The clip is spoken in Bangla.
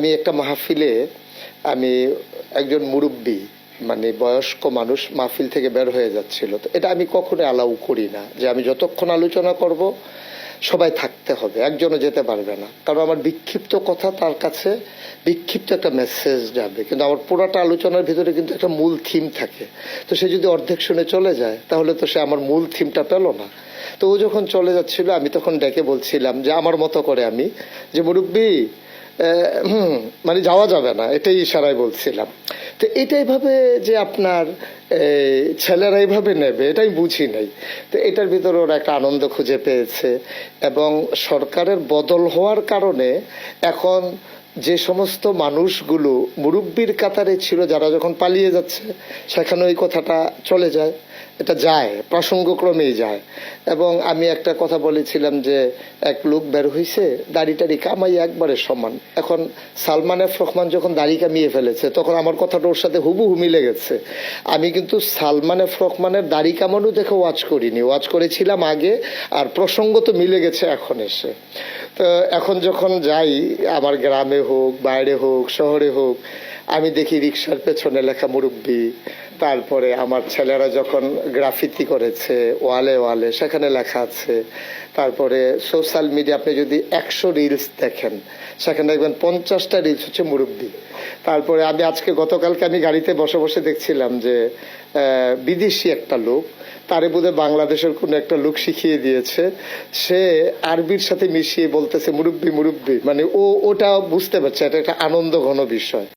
আমি একটা মাহফিলে আমি একজন মুরব্বী মানে বয়স্ক মানুষ মাহফিল থেকে বের হয়ে যাচ্ছিল, তো এটা আমি কখনো অ্যালাউ করি না যে আমি যতক্ষণ আলোচনা করব সবাই থাকতে হবে, একজনও যেতে পারবে না, কারণ আমার বিক্ষিপ্ত কথা তার কাছে বিক্ষিপ্ত একটা মেসেজ যাবে, কিন্তু আমার পুরাটা আলোচনার ভিতরে কিন্তু একটা মূল থিম থাকে। তো সে যদি অর্ধেক শুনে চলে যায় তাহলে তো সে আমার মূল থিমটা পেল না। তো ও যখন চলে যাচ্ছিল আমি তখন ডেকে বলছিলাম যে আমার মতো করে আমি যে মুরব্বী মানে যাওয়া যাবে না, এটাই ইশারায় বলছিলাম। তো এটাই ভাবে যে আপনার ছেলেরা এইভাবে নেবে এটাই বুঝি নাই। তো এটার ভিতরে ওরা একটা আনন্দ খুঁজে পেয়েছে, এবং সরকারের বদল হওয়ার কারণে এখন যে সমস্ত মানুষগুলো মুরব্বীর কাতারে ছিল যারা যখন পালিয়ে যাচ্ছে সেখানে ওই কথাটা চলে যায়, এটা যায় প্রসঙ্গক্রমেই যায়। এবং আমি একটা কথা বলেছিলাম যে এক লোক বের হইছে দাড়ি টাড়ি কামাই একবারে সমান। এখন সালমান এফ রহমান যখন দাড়ি কামিয়ে ফেলেছে তখন আমার কথাটা ওর সাথে হুবহু মিলে গেছে। আমি কিন্তু সালমান এফ রহমানের দাড়ি কামানো দেখে ওয়াচ করিনি, ওয়াচ করেছিলাম আগে, আর প্রসঙ্গ তো মিলে গেছে এখন এসে। তো এখন যখন যাই আমার গ্রামে হোক বাইরে হোক শহরে হোক, আমি দেখি রিক্সার পেছনে লেখা মুরব্বী, তারপরে আমার ছেলেরা যখন গ্রাফিতি করেছে ওয়ালে ওয়ালে সেখানে লেখা আছে, তারপরে সোশ্যাল মিডিয়া আপনি যদি 100 রিলস দেখেন সেখানে দেখবেন 50টা রিলস হচ্ছে মুরব্বী। তারপরে আমি আজকে গতকালকে আমি গাড়িতে বসে বসে দেখছিলাম যে বিদেশি একটা লোক, তারে বোধহয় বাংলাদেশের কোনো একটা লোক শিখিয়ে দিয়েছে, সে আরবির সাথে মিশিয়ে বলতেছে মুরব্বী মুরব্বী, মানে ও ওটা বুঝতে পারছে এটা একটা আনন্দ ঘন বিষয়।